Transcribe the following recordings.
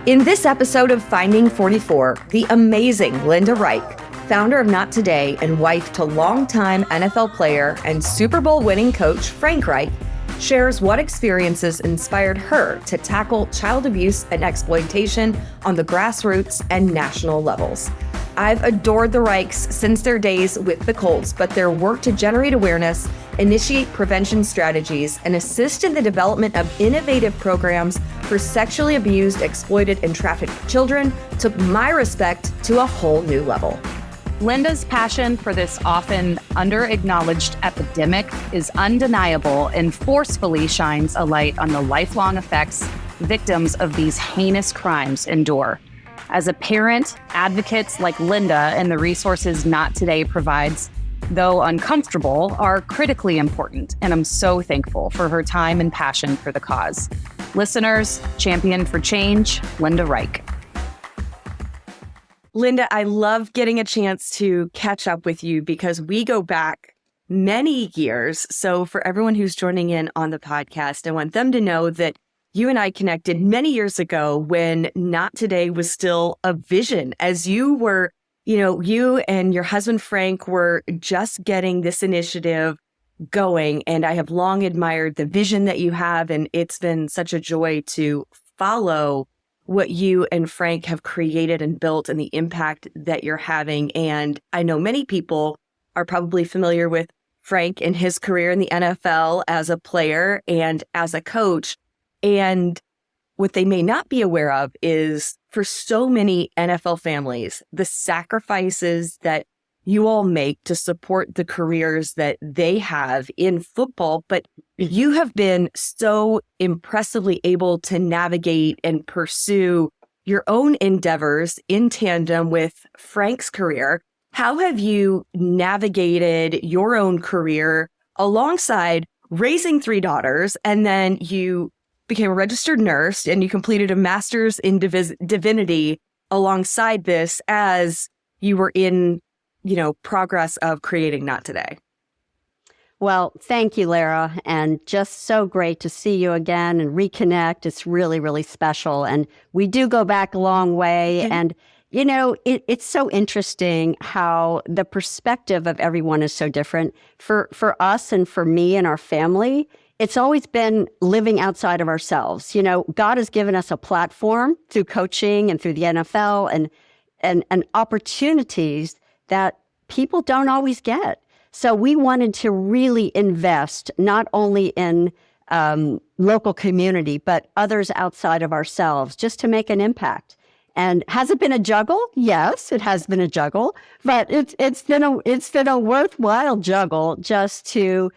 In this episode of Finding 44, the amazing Linda Reich, founder of Not Today and wife to longtime NFL player and Super Bowl winning coach Frank Reich, shares what experiences inspired her to tackle child abuse and exploitation on the grassroots and national levels. I've adored the Reichs since their days with the Colts, but their work to generate awareness, initiate prevention strategies, and assist in the development of innovative programs for sexually abused, exploited, and trafficked children took my respect to a whole new level. Linda's passion for this often under-acknowledged epidemic is undeniable and forcefully shines a light on the lifelong effects victims of these heinous crimes endure. As a parent, advocates like Linda and the resources Not Today provides, though uncomfortable, are critically important, and I'm so thankful for her time and passion for the cause. Listeners, champion for change, Linda Reich. Linda, I love getting a chance to catch up with you because we go back many years. So for everyone who's joining in on the podcast, I want them to know that you and I connected many years ago when Not Today was still a vision, as you were, you and your husband, Frank, were just getting this initiative going. And I have long admired the vision that you have. And it's been such a joy to follow what you and Frank have created and built and the impact that you're having. And I know many people are probably familiar with Frank and his career in the NFL as a player and as a coach. And what they may not be aware of is for so many NFL families, the sacrifices that you all make to support the careers that they have in football. But you have been so impressively able to navigate and pursue your own endeavors in tandem with Frank's career. How have you navigated your own career alongside raising 3 daughters, and then you became a registered nurse and you completed a master's in divinity alongside this as you were in, progress of creating Not Today? Well, thank you, Lara, and just so great to see you again and reconnect. It's really, really special. And we do go back a long way. Mm-hmm. And, it's so interesting how the perspective of everyone is so different. For us and for me and our family, it's always been living outside of ourselves. God has given us a platform through coaching and through the NFL and opportunities that people don't always get. So we wanted to really invest not only in local community, but others outside of ourselves just to make an impact. And has it been a juggle? Yes, it has been a juggle, but it's been a worthwhile juggle just to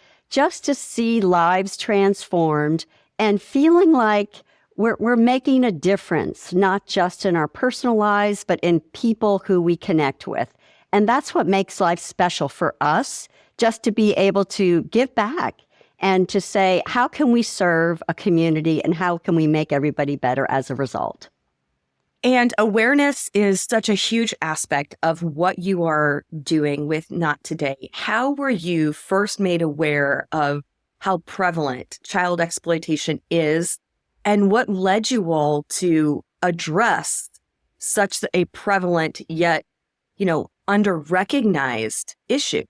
see lives transformed and feeling like we're making a difference, not just in our personal lives, but in people who we connect with. And that's what makes life special for us, just to be able to give back and to say, how can we serve a community and how can we make everybody better as a result? And awareness is such a huge aspect of what you are doing with Not Today. How were you first made aware of how prevalent child exploitation is, and what led you all to address such a prevalent yet, under-recognized issue?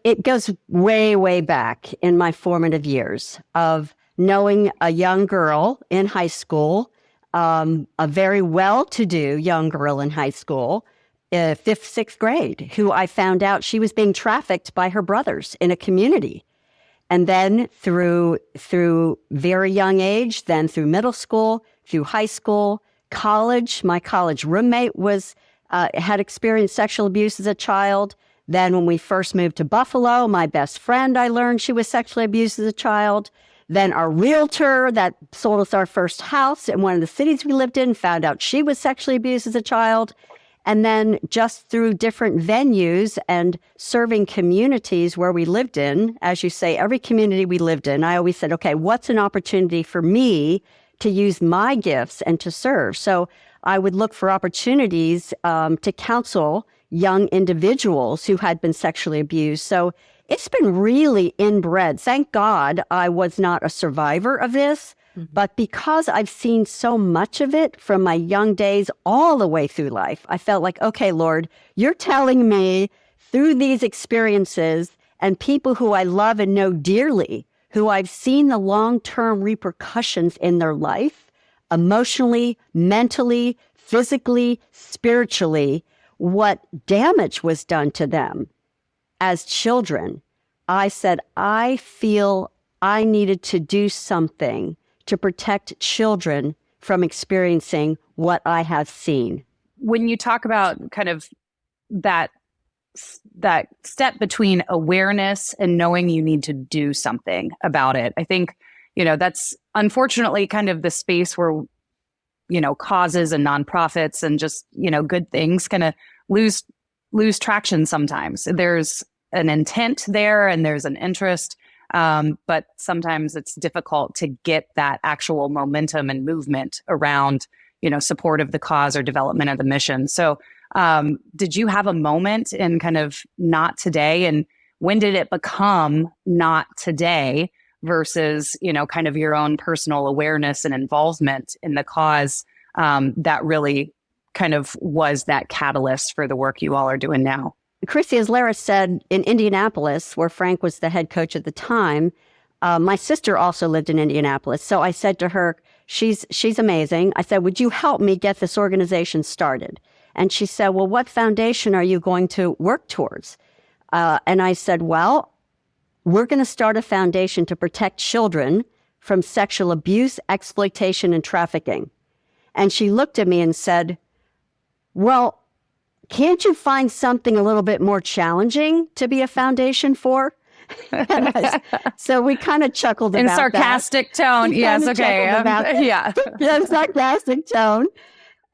It goes way, way back in my formative years of knowing a young girl in high school, a very well-to-do young girl in high school, 5th, 6th grade, who I found out she was being trafficked by her brothers in a community. And then through very young age, then through middle school, through high school, college, my college roommate had experienced sexual abuse as a child. Then when we first moved to Buffalo, my best friend, I learned she was sexually abused as a child. Then our realtor that sold us our first house in one of the cities we lived in found out she was sexually abused as a child. And then just through different venues and serving communities where we lived in, as you say, every community we lived in, I always said, okay, what's an opportunity for me to use my gifts and to serve? So I would look for opportunities to counsel young individuals who had been sexually abused. So it's been really inbred. Thank God I was not a survivor of this, But because I've seen so much of it from my young days all the way through life, I felt like, okay, Lord, you're telling me through these experiences and people who I love and know dearly, who I've seen the long-term repercussions in their life, emotionally, mentally, physically, spiritually, what damage was done to them as children. I said, I feel I needed to do something to protect children from experiencing what I have seen. When you talk about kind of that step between awareness and knowing you need to do something about it, I think, that's unfortunately kind of the space where, causes and nonprofits and just, good things kind of lose traction sometimes. There's an intent there and there's an interest, but sometimes it's difficult to get that actual momentum and movement around, support of the cause or development of the mission. So did you have a moment in kind of not today, and when did it become not today versus, kind of your own personal awareness and involvement in the cause that really kind of was that catalyst for the work you all are doing now? Chrissy, as Lara said, in Indianapolis, where Frank was the head coach at the time, my sister also lived in Indianapolis. So I said to her, she's amazing. I said, would you help me get this organization started? And she said, well, what foundation are you going to work towards? And I said, well, we're going to start a foundation to protect children from sexual abuse, exploitation, and trafficking. And she looked at me and said, well, can't you find something a little bit more challenging to be a foundation for? So we kind of chuckled about that. In sarcastic tone. Yes, okay. Yeah. In sarcastic tone.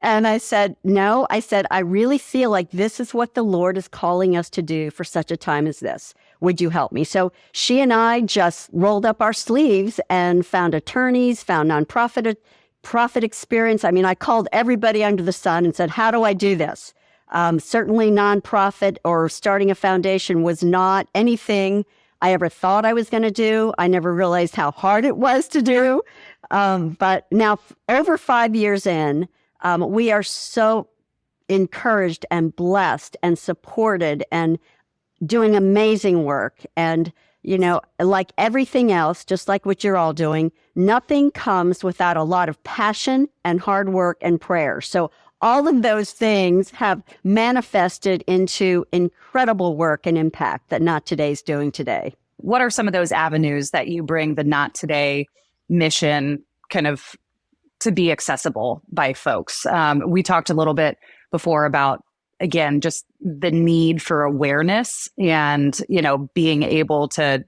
And I said, no, I really feel like this is what the Lord is calling us to do for such a time as this. Would you help me? So she and I just rolled up our sleeves and found attorneys, found profit experience. I mean, I called everybody under the sun and said, how do I do this? Certainly nonprofit or starting a foundation was not anything I ever thought I was going to do. I never realized how hard it was to do. But now over 5 years in, we are so encouraged and blessed and supported and doing amazing work. And, like everything else, just like what you're all doing, nothing comes without a lot of passion and hard work and prayer. So all of those things have manifested into incredible work and impact that Not Today's doing today. What are some of those avenues that you bring the Not Today mission kind of to be accessible by folks? We talked a little bit before about, again, just the need for awareness and, being able to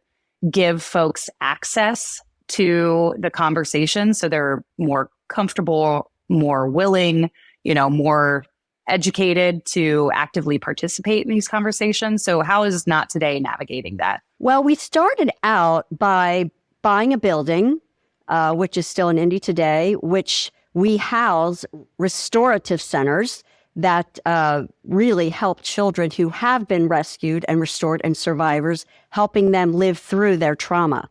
give folks access to the conversation so they're more comfortable, more willing, more educated to actively participate in these conversations. So how is Not Today navigating that? Well, we started out by buying a building, which is still in Indy today, which we house restorative centers that really help children who have been rescued and restored and survivors, helping them live through their trauma.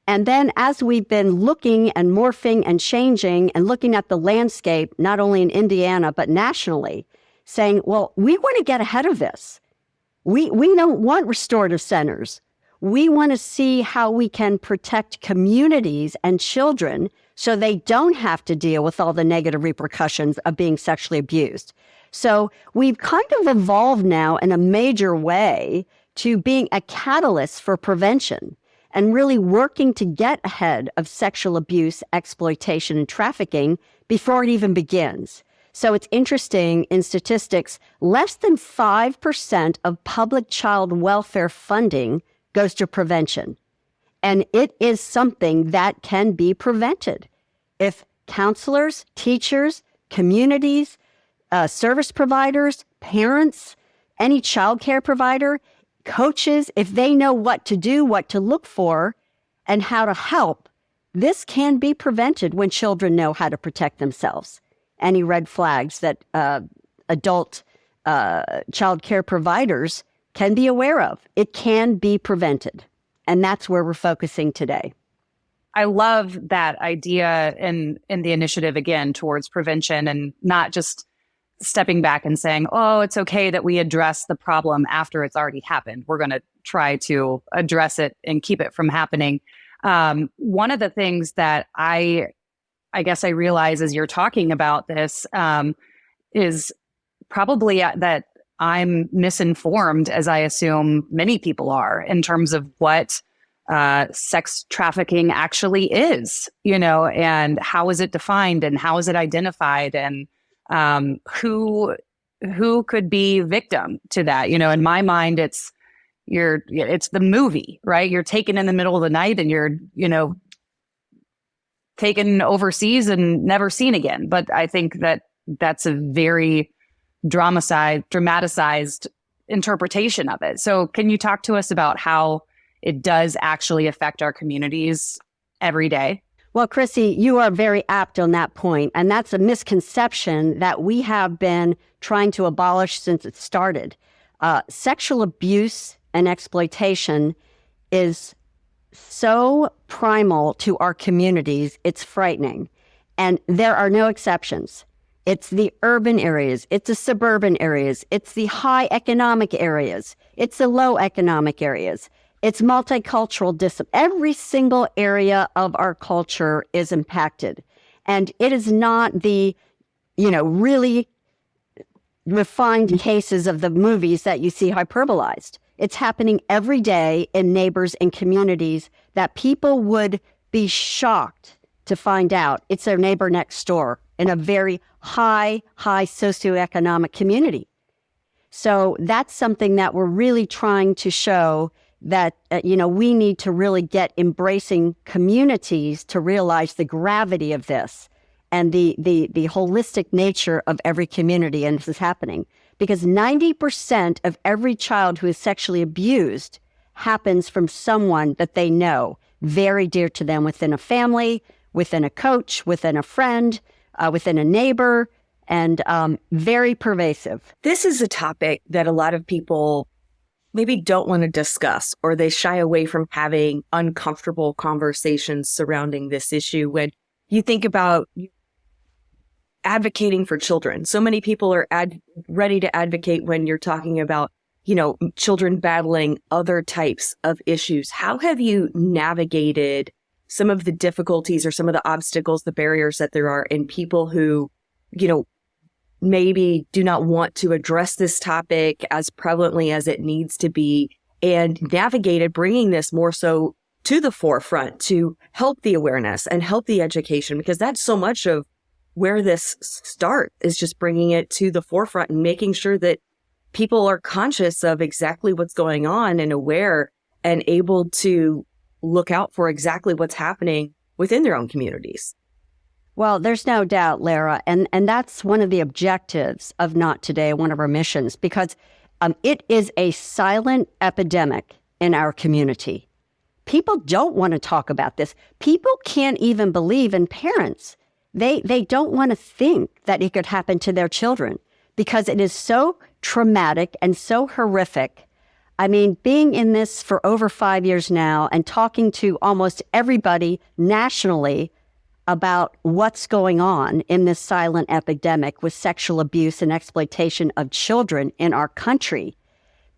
And then as we've been looking and morphing and changing and looking at the landscape, not only in Indiana, but nationally, saying, well, we want to get ahead of this. We don't want restorative centers. We want to see how we can protect communities and children so they don't have to deal with all the negative repercussions of being sexually abused. So we've kind of evolved now in a major way to being a catalyst for prevention and really working to get ahead of sexual abuse, exploitation, and trafficking before it even begins. So it's interesting, in statistics, less than 5% of public child welfare funding goes to prevention. And it is something that can be prevented if counselors, teachers, communities, service providers, parents, any childcare provider, coaches, if they know what to do, what to look for, and how to help, this can be prevented when children know how to protect themselves. Any red flags that adult childcare providers can be aware of, it can be prevented. And that's where we're focusing today. I love that idea in the initiative again towards prevention and not just stepping back and saying, oh, it's okay that we address the problem after it's already happened. We're going to try to address it and keep it from happening. One of the things that I guess I realize as you're talking about this is probably that I'm misinformed, as I assume many people are, in terms of what sex trafficking actually is, and how is it defined and how is it identified, and who could be victim to that. In my mind, it's the movie, right? You're taken in the middle of the night and you're taken overseas and never seen again. But I think that that's a very dramatized interpretation of it. So can you talk to us about how it does actually affect our communities every day? Well, Chrissy, you are very apt on that point, and that's a misconception that we have been trying to abolish since it started. Sexual abuse and exploitation is so primal to our communities, it's frightening. And there are no exceptions. It's the urban areas, it's the suburban areas, it's the high economic areas, it's the low economic areas. It's multicultural every single area of our culture is impacted. And it is not the, really refined cases of the movies that you see hyperbolized. It's happening every day in neighbors and communities that people would be shocked to find out it's their neighbor next door in a very high socioeconomic community. So that's something that we're really trying to show that, we need to really get embracing communities to realize the gravity of this and the holistic nature of every community. And this is happening because 90% of every child who is sexually abused happens from someone that they know, very dear to them, within a family, within a coach, within a friend, within a neighbor, and very pervasive. This is a topic that a lot of people maybe don't want to discuss, or they shy away from having uncomfortable conversations surrounding this issue. When you think about advocating for children, so many people are ready to advocate when you're talking about, children battling other types of issues. How have you navigated some of the difficulties or some of the obstacles, the barriers that there are in people who, maybe do not want to address this topic as prevalently as it needs to be, and navigated bringing this more so to the forefront to help the awareness and help the education? Because that's so much of where this starts, is just bringing it to the forefront and making sure that people are conscious of exactly what's going on and aware and able to look out for exactly what's happening within their own communities. Well, there's no doubt, Lara, and that's one of the objectives of Not Today, one of our missions, because it is a silent epidemic in our community. People don't want to talk about this. People can't even believe, and parents, they don't want to think that it could happen to their children because it is so traumatic and so horrific. I mean, being in this for over 5 years now and talking to almost everybody nationally about what's going on in this silent epidemic with sexual abuse and exploitation of children in our country,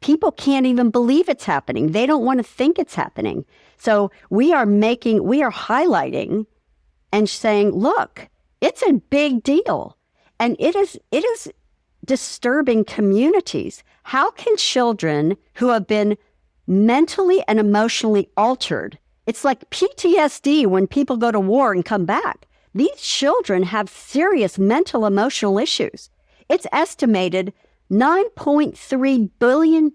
people can't even believe it's happening. They don't want to think it's happening. So we are highlighting and saying, look, it's a big deal. And it is disturbing communities. How can children who have been mentally and emotionally altered, it's like PTSD when people go to war and come back. These children have serious mental, emotional issues. It's estimated $9.3 billion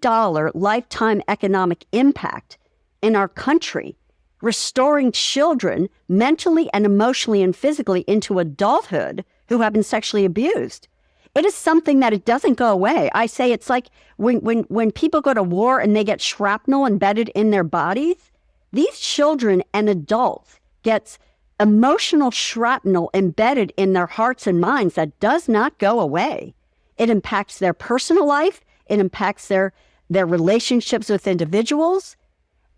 lifetime economic impact in our country, restoring children mentally and emotionally and physically into adulthood who have been sexually abused. It is something that it doesn't go away. I say it's like when people go to war and they get shrapnel embedded in their bodies, these children and adults get emotional shrapnel embedded in their hearts and minds that does not go away. It impacts their personal life. It impacts their relationships with individuals.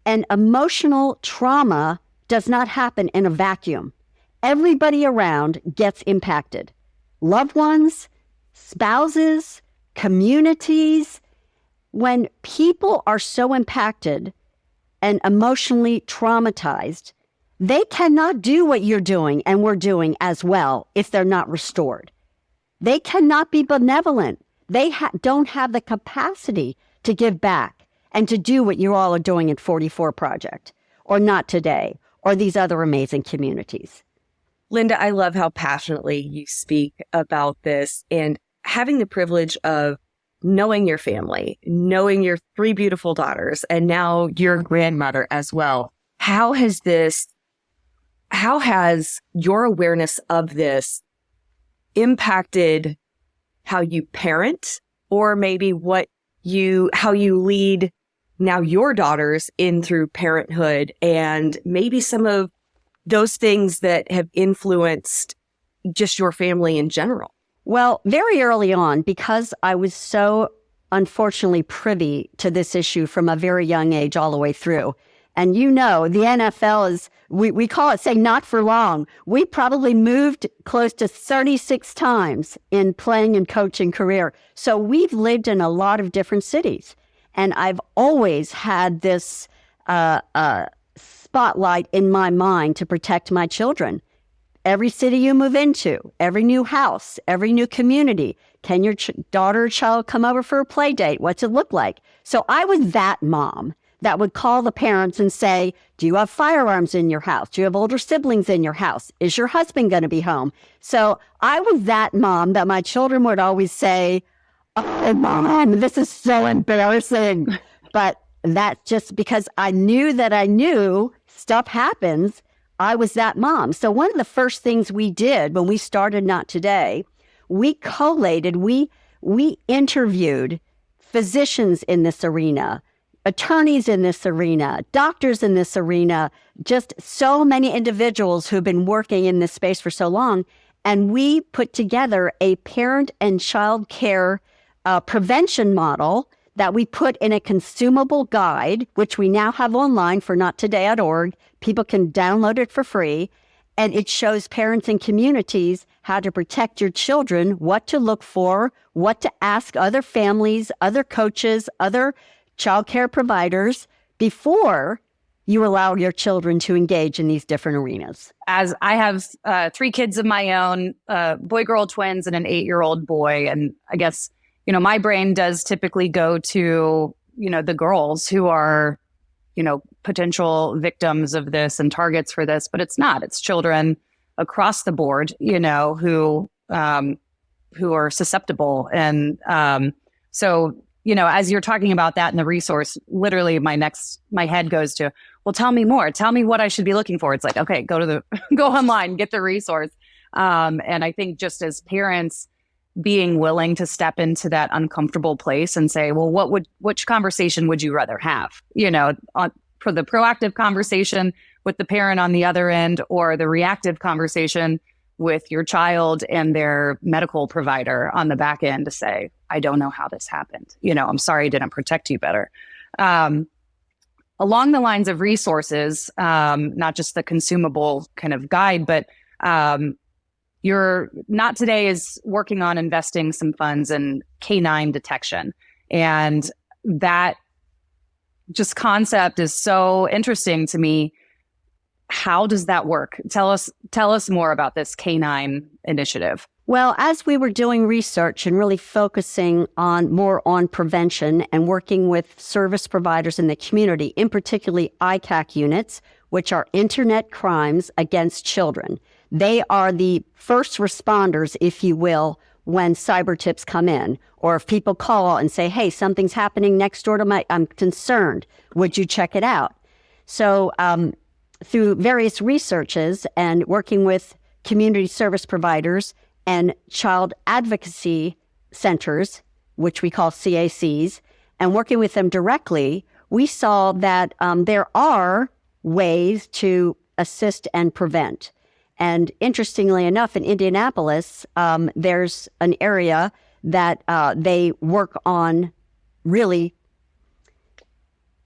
And emotional trauma does not happen in a vacuum. Everybody around gets impacted. Loved ones, spouses, communities. When people are so impacted and emotionally traumatized, they cannot do what you're doing and we're doing as well if they're not restored. They cannot be benevolent. They don't have the capacity to give back and to do what you all are doing in 44 Project, or Not Today, or these other amazing communities. Linda, I love how passionately you speak about this, and having the privilege of knowing your family, knowing your 3 beautiful daughters, and now your grandmother as well. How has your awareness of this impacted how you parent, or maybe how you lead now your daughters in through parenthood, and maybe some of those things that have influenced just your family in general? Well, very early on, because I was so unfortunately privy to this issue from a very young age all the way through. And the NFL is, we call it, say, not for long. We probably moved close to 36 times in playing and coaching career. So we've lived in a lot of different cities. And I've always had this spotlight in my mind to protect my children. Every city you move into, every new house, every new community. Can your daughter or child come over for a play date? What's it look like? So I was that mom that would call the parents and say, do you have firearms in your house? Do you have older siblings in your house? Is your husband going to be home? So I was that mom that my children would always say, oh, Mom, this is so embarrassing. But that's just because I knew stuff happens. I was that mom. So one of the first things we did when we started Not Today, we collated, we interviewed physicians in this arena, attorneys in this arena, doctors in this arena, just so many individuals who've been working in this space for so long. And we put together a parent and child care prevention model that we put in a consumable guide, which we now have online for nottoday.org. People can download it for free. And it shows parents and communities how to protect your children, what to look for, what to ask other families, other coaches, other child care providers before you allow your children to engage in these different arenas. As I have 3 kids of my own, boy-girl twins and an 8-year-old boy. And I guess, my brain does typically go to, the girls who are, potential victims of this and targets for this, but it's not. It's children across the board, who are susceptible. And so, as you're talking about that in the resource, literally my head goes to, well, tell me more. Tell me what I should be looking for. It's like, okay, go online, get the resource. And I think just as parents, being willing to step into that uncomfortable place and say, well, which conversation would you rather have? For the proactive conversation with the parent on the other end, or the reactive conversation with your child and their medical provider on the back end to say, I don't know how this happened. I'm sorry I didn't protect you better. Along the lines of resources, not just the consumable kind of guide, but Your Not Today is working on investing some funds in canine detection. And that just concept is so interesting to me. How does that work? Tell us more about this canine initiative. Well, as we were doing research and really focusing more on prevention and working with service providers in the community, in particularly ICAC units, which are internet crimes against children. They are the first responders, if you will, when cyber tips come in, or if people call and say, hey, something's happening next door to I'm concerned. Would you check it out? So through various researches and working with community service providers and child advocacy centers, which we call CACs, and working with them directly, we saw that there are ways to assist and prevent. And interestingly enough, in Indianapolis, there's an area that they work on really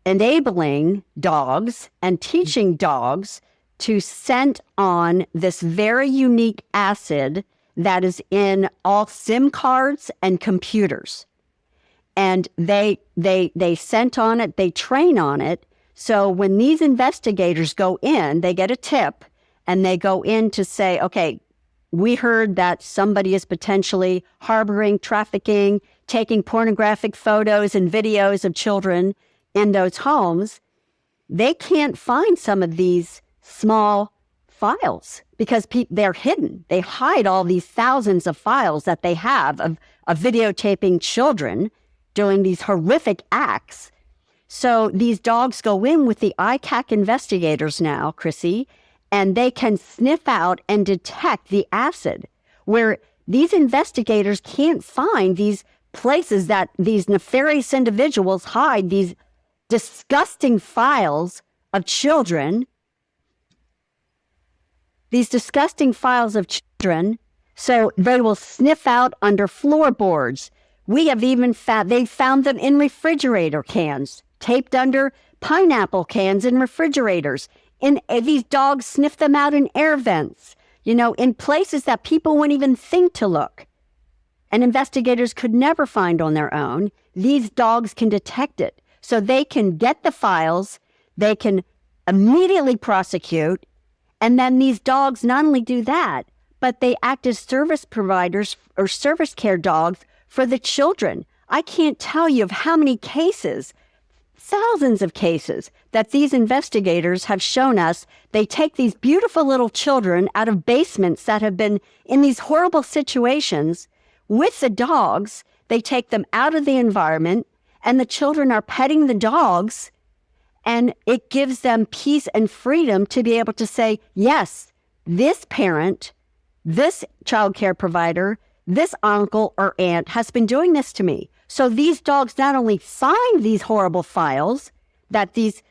enabling dogs and teaching dogs to scent on this very unique acid that is in all SIM cards and computers. And they scent on it, they train on it. So when these investigators go in, they get a tip and they go in to say, okay, we heard that somebody is potentially harboring, trafficking, taking pornographic photos and videos of children in those homes. They can't find some of these small files because they're hidden. They hide all these thousands of files that they have of videotaping children doing these horrific acts. So these dogs go in with the ICAC investigators now, Chrissy, and they can sniff out and detect the acid, where these investigators can't find these places that these nefarious individuals hide these disgusting files of children. These disgusting files of children, so they will sniff out under floorboards. We have even they found them in refrigerator cans, taped under pineapple cans in refrigerators. And these dogs sniff them out in air vents, in places that people wouldn't even think to look. And investigators could never find on their own. These dogs can detect it. So they can get the files, they can immediately prosecute, and then these dogs not only do that, but they act as service providers or service care dogs for the children. I can't tell you of how many cases, thousands of cases, that these investigators have shown us. They take these beautiful little children out of basements that have been in these horrible situations with the dogs. They take them out of the environment, and the children are petting the dogs, and it gives them peace and freedom to be able to say, yes, this parent, this child care provider, this uncle or aunt has been doing this to me. So these dogs not only find these horrible files that these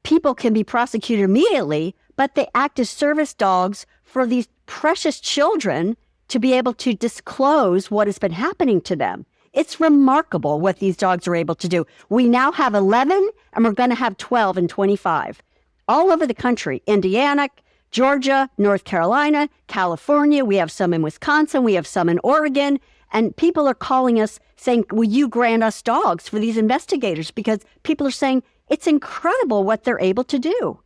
people can be prosecuted immediately, but they act as service dogs for these precious children to be able to disclose what has been happening to them. It's remarkable what these dogs are able to do. We now have 11, and we're going to have 12 in 25. All over the country, Indiana, Georgia, North Carolina, California. We have some in Wisconsin. We have some in Oregon. And people are calling us saying, will you grant us dogs for these investigators? Because people are saying it's incredible what they're able to do.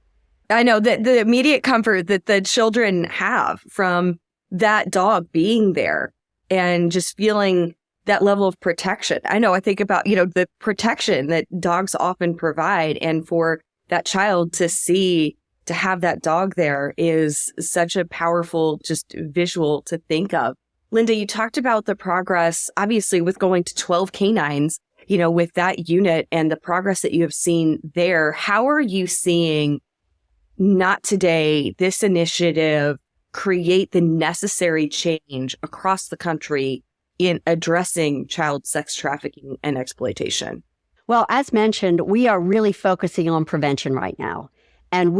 I know that the immediate comfort that the children have from that dog being there and just feeling that level of protection. I know I think about, the protection that dogs often provide. And for that child to have that dog there is such a powerful just visual to think of. Linda, you talked about the progress, obviously, with going to 12 canines, with that unit and the progress that you have seen there. How are you seeing Not Today, this initiative, create the necessary change across the country in addressing child sex trafficking and exploitation? Well, as mentioned, we are really focusing on prevention right now. And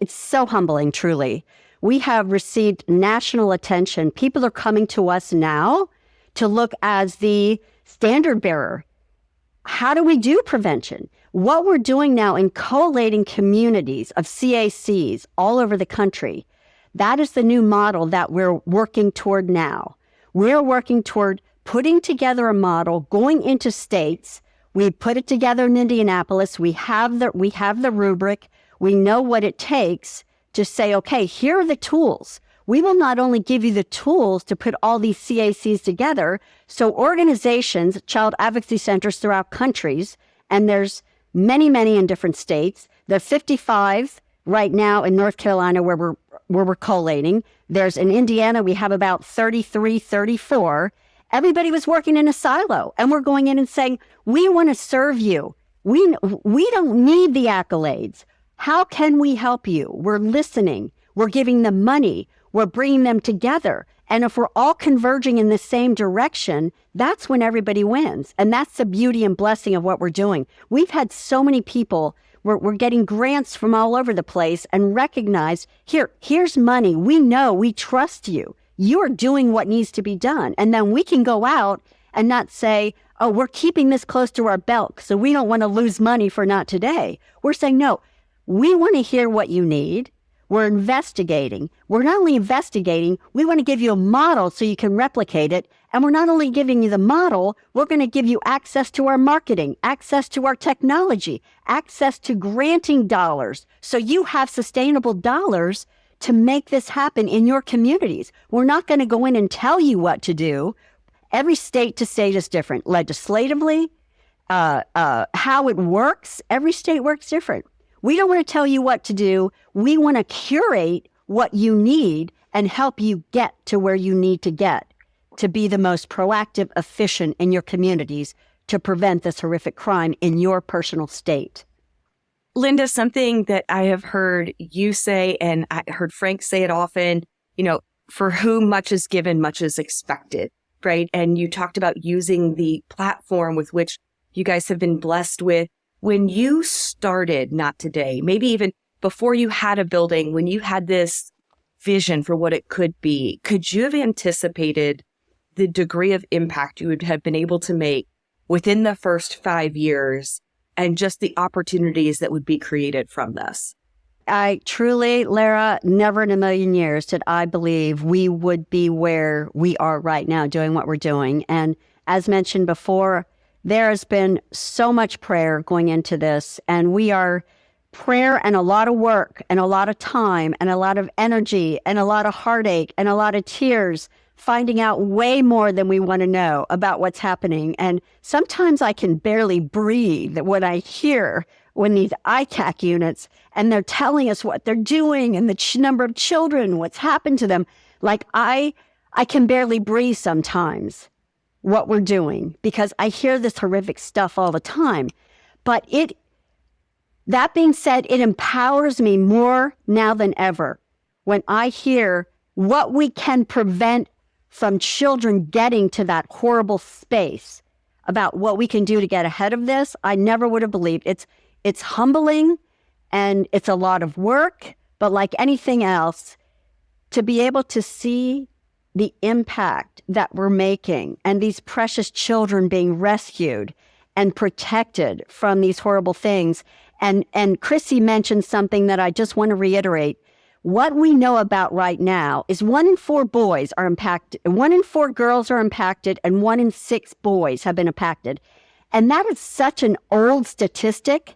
it's so humbling, truly. We have received national attention. People are coming to us now to look as the standard bearer. How do we do prevention? What we're doing now in collating communities of CACs all over the country, that is the new model that we're working toward now. We're working toward putting together a model, going into states. We put it together in Indianapolis. We have the rubric. We know what it takes to say, okay, here are the tools. We will not only give you the tools to put all these CACs together, so organizations, child advocacy centers throughout countries, and there's many, many in different states. There are 55 right now in North Carolina where we're collating. There's in Indiana, we have about 33, 34. Everybody was working in a silo, and we're going in and saying, we want to serve you. We don't need the accolades. How can we help you? We're listening. We're giving them money. We're bringing them together. And if we're all converging in the same direction, that's when everybody wins. And that's the beauty and blessing of what we're doing. We've had so many people, we're getting grants from all over the place and recognize, here's money. We know, we trust you. You're doing what needs to be done. And then we can go out and not say, oh, we're keeping this close to our belt, so we don't want to lose money for Not Today. We're saying, no, We want to hear what you need. We're investigating. We're not only investigating, we want to give you a model so you can replicate it. And we're not only giving you the model, we're going to give you access to our marketing, access to our technology, access to granting dollars. So you have sustainable dollars to make this happen in your communities. We're not going to go in and tell you what to do. Every state to state is different. Legislatively, how it works, every state works different. We don't want to tell you what to do. We want to curate what you need and help you get to where you need to get to be the most proactive, efficient in your communities to prevent this horrific crime in your personal state. Linda, something that I have heard you say, and I heard Frank say it often, for whom much is given, much is expected, right? And you talked about using the platform with which you guys have been blessed with. When you started Not Today, maybe even before you had a building, when you had this vision for what it could be, could you have anticipated the degree of impact you would have been able to make within the first 5 years and just the opportunities that would be created from this? I truly, Lara, never in a million years did I believe we would be where we are right now doing what we're doing. And as mentioned before, there has been so much prayer going into this, and we are prayer and a lot of work and a lot of time and a lot of energy and a lot of heartache and a lot of tears, finding out way more than we want to know about what's happening. And sometimes I can barely breathe when I hear when these ICAC units and they're telling us what they're doing and the number of children, what's happened to them. Like I can barely breathe sometimes what we're doing because I hear this horrific stuff all the time. But that being said, it empowers me more now than ever when I hear what we can prevent from children getting to that horrible space, about what we can do to get ahead of this. I never would have believed. It's humbling and it's a lot of work, but like anything else, to be able to see the impact that we're making and these precious children being rescued and protected from these horrible things. And Chrissy mentioned something that I just want to reiterate. What we know about right now is 1 in 4 boys are impacted, 1 in 4 girls are impacted, and 1 in 6 boys have been impacted. And that is such an old statistic.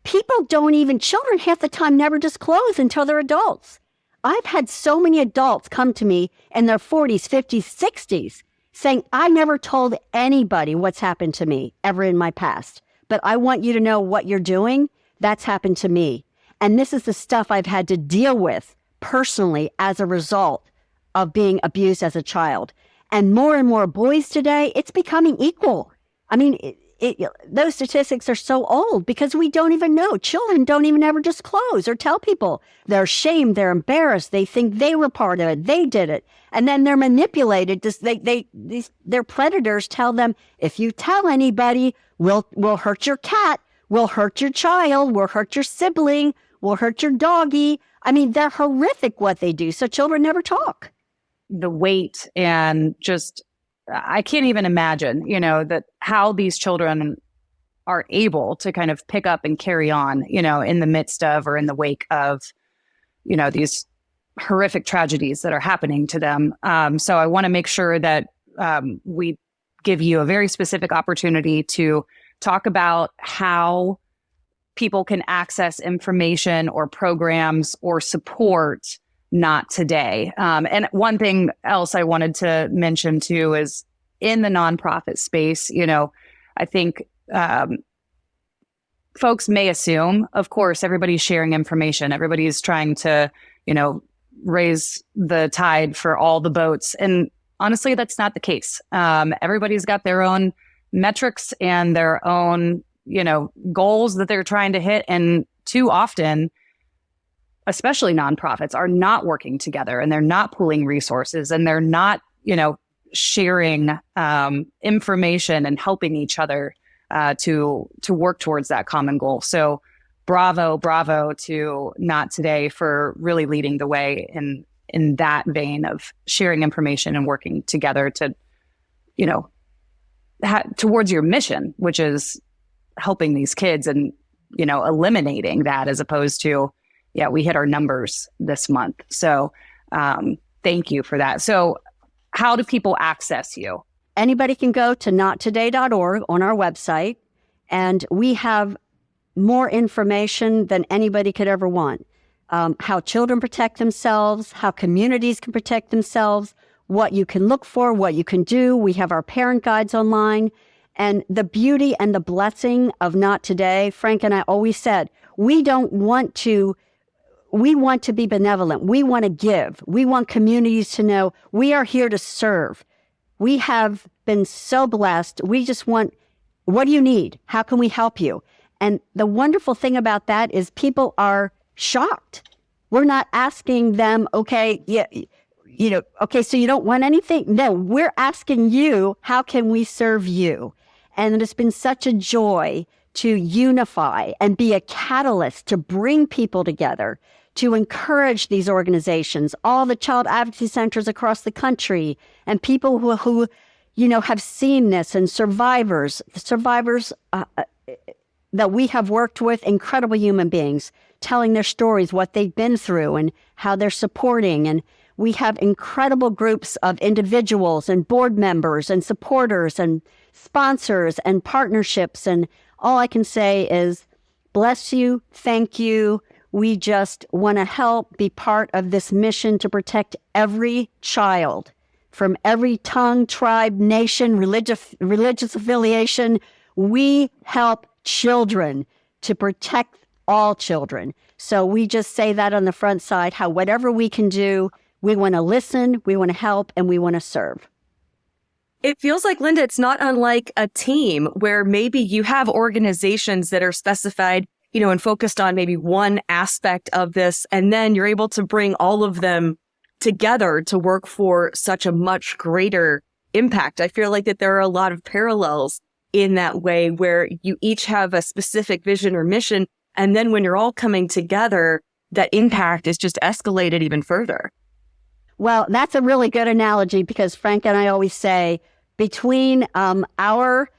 Children half the time never disclose until they're adults. I've had so many adults come to me in their 40s, 50s, 60s saying, I never told anybody what's happened to me ever in my past, but I want you to know what you're doing. That's happened to me. And this is the stuff I've had to deal with personally as a result of being abused as a child. And more boys today, it's becoming equal. I mean, those statistics are so old because we don't even know. Children don't even ever disclose or tell people. They're ashamed. They're embarrassed. They think they were part of it. They did it. And then they're manipulated. Their predators tell them, if you tell anybody, we'll hurt your cat, we'll hurt your child, we'll hurt your sibling, we'll hurt your doggy. I mean, they're horrific what they do. So children never talk. The weight and just, I can't even imagine, that how these children are able to kind of pick up and carry on, in the midst of or in the wake of, these horrific tragedies that are happening to them. So I want to make sure that we give you a very specific opportunity to talk about how people can access information or programs or support Not Today. And one thing else I wanted to mention too is in the nonprofit space, I think folks may assume, of course, everybody's sharing information. Everybody's trying to, raise the tide for all the boats. And honestly, that's not the case. Everybody's got their own metrics and their own, goals that they're trying to hit. And too often, especially nonprofits, are not working together and they're not pooling resources and they're not, sharing information and helping each other to work towards that common goal. So bravo to Not Today for really leading the way in that vein of sharing information and working together to, towards your mission, which is helping these kids and eliminating that, as opposed to, yeah, we hit our numbers this month. So thank you for that. So how do people access you? Anybody can go to nottoday.org on our website, and we have more information than anybody could ever want. How children protect themselves, how communities can protect themselves, what you can look for, what you can do. We have our parent guides online. And the beauty and the blessing of Not Today, Frank and I always said, we want to be benevolent. We want to give. We want communities to know we are here to serve. We have been so blessed. We just want, what do you need? How can we help you? And the wonderful thing about that is people are shocked. We're not asking them, okay, yeah, okay, so you don't want anything? No, we're asking you, how can we serve you? And it's been such a joy to unify and be a catalyst to bring people together, to encourage these organizations, all the child advocacy centers across the country, and people who have seen this, and survivors that we have worked with, incredible human beings, telling their stories, what they've been through, and how they're supporting. And we have incredible groups of individuals and board members and supporters and sponsors and partnerships. And all I can say is, bless you, thank you. We just want to help be part of this mission to protect every child from every tongue, tribe, nation, religious affiliation. We help children to protect all children. So we just say that on the front side, how whatever we can do, we want to listen, we want to help, and we want to serve. It feels like, Linda, it's not unlike a team where maybe you have organizations that are specified, and focused on maybe one aspect of this, and then you're able to bring all of them together to work for such a much greater impact. I feel like that there are a lot of parallels in that way, where you each have a specific vision or mission, and then when you're all coming together, that impact is just escalated even further. Well, that's a really good analogy, because Frank and I always say, between our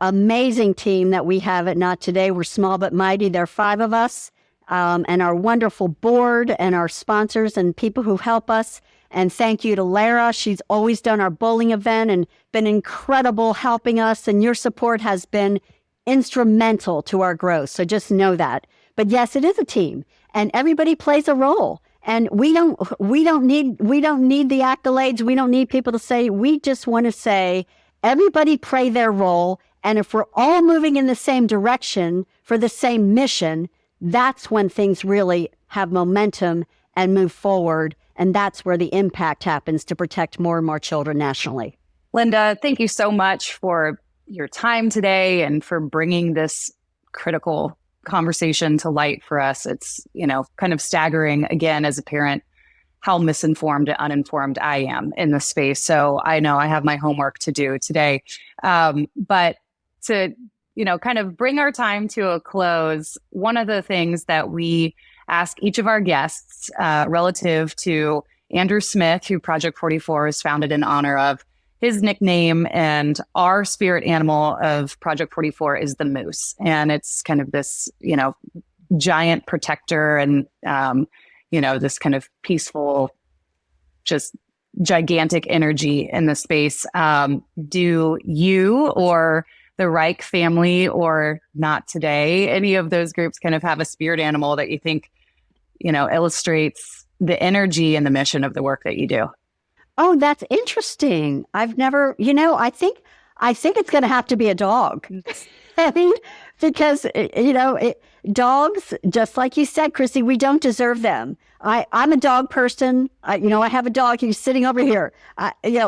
amazing team that we have at Not Today, we're small but mighty. There are 5 of us, and our wonderful board and our sponsors and people who help us. And thank you to Lara. She's always done our bowling event and been incredible helping us. And your support has been instrumental to our growth. So just know that. But yes, it is a team, and everybody plays a role. And we don't need the accolades. We don't need people to say. We just want to say, everybody play their role. And if we're all moving in the same direction for the same mission, that's when things really have momentum and move forward. And that's where the impact happens to protect more and more children nationally. Linda, thank you so much for your time today and for bringing this critical conversation to light for us. It's, kind of staggering, again, as a parent, how misinformed and uninformed I am in this space. So I know I have my homework to do today. But to, kind of bring our time to a close, one of the things that we ask each of our guests relative to Andrew Smith, who Project 44 is founded in honor of, his nickname and our spirit animal of Project 44 is the moose. And it's kind of this, giant protector and, this kind of peaceful, just gigantic energy in the space. Do you or the Reich family or Not Today, any of those groups kind of have a spirit animal that you think, illustrates the energy and the mission of the work that you do? Oh, that's interesting. I've never, I think it's going to have to be a dog. I mean, because, dogs, just like you said, Chrissy, we don't deserve them. I'm a dog person. I have a dog who's sitting over here.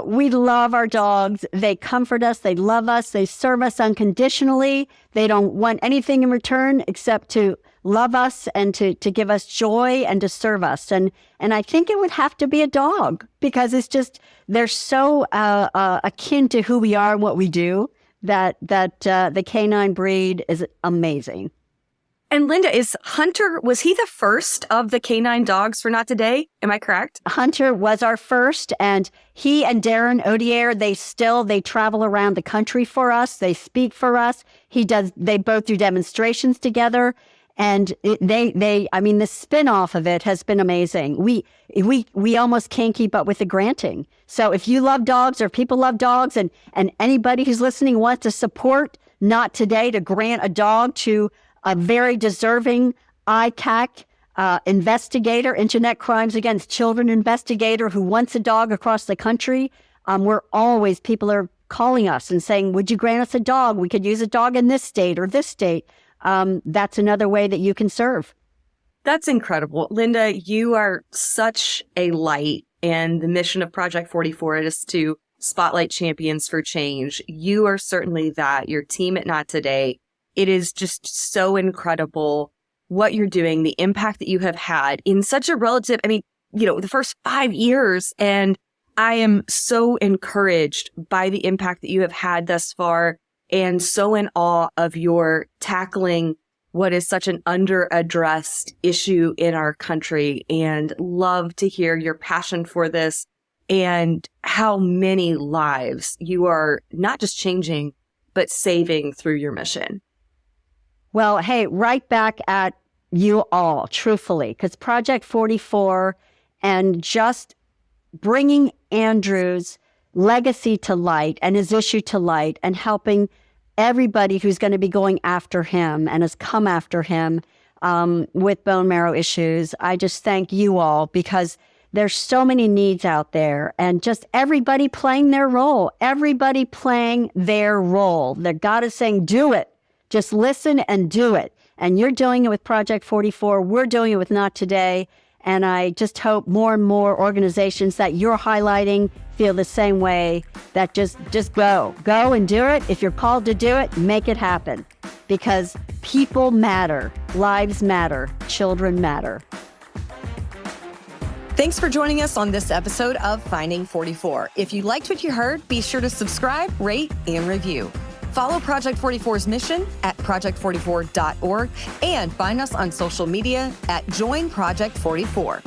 We love our dogs. They comfort us. They love us. They serve us unconditionally. They don't want anything in return except to love us and to give us joy and to serve us. And I think it would have to be a dog, because it's just, they're so akin to who we are and what we do, that the canine breed is amazing. And Linda, was he the first of the canine dogs for Not Today? Am I correct? Hunter was our first, and he and Darren Odier, they travel around the country for us. They speak for us. They both do demonstrations together. And the spin-off of it has been amazing. We almost can't keep up with the granting. So if you love dogs or people love dogs and anybody who's listening wants to support Not Today to grant a dog to a very deserving ICAC investigator, Internet Crimes Against Children investigator who wants a dog across the country, people are calling us and saying, would you grant us a dog? We could use a dog in this state or this state. That's another way that you can serve. That's incredible. Linda, you are such a light, and the mission of Project 44 is to spotlight champions for change. You are certainly that. Your team at Not Today. It is just so incredible what you're doing, the impact that you have had in such a the first 5 years. And I am so encouraged by the impact that you have had thus far, and so in awe of your tackling what is such an under-addressed issue in our country, and love to hear your passion for this and how many lives you are not just changing, but saving through your mission. Well, hey, right back at you all, truthfully, because Project 44 and just bringing Andrew's legacy to light and his issue to light and helping everybody who's going to be going after him and has come after him with bone marrow issues. I just thank you all, because there's so many needs out there, and just everybody playing their role. That God is saying, do it. Just listen and do it. And you're doing it with Project 44. We're doing it with Not Today. And I just hope more and more organizations that you're highlighting feel the same way, that just go and do it. If you're called to do it, make it happen, because people matter, lives matter, children matter. Thanks for joining us on this episode of Finding 44. If you liked what you heard, be sure to subscribe, rate, and review. Follow Project 44's mission at project44.org and find us on social media at Join Project 44.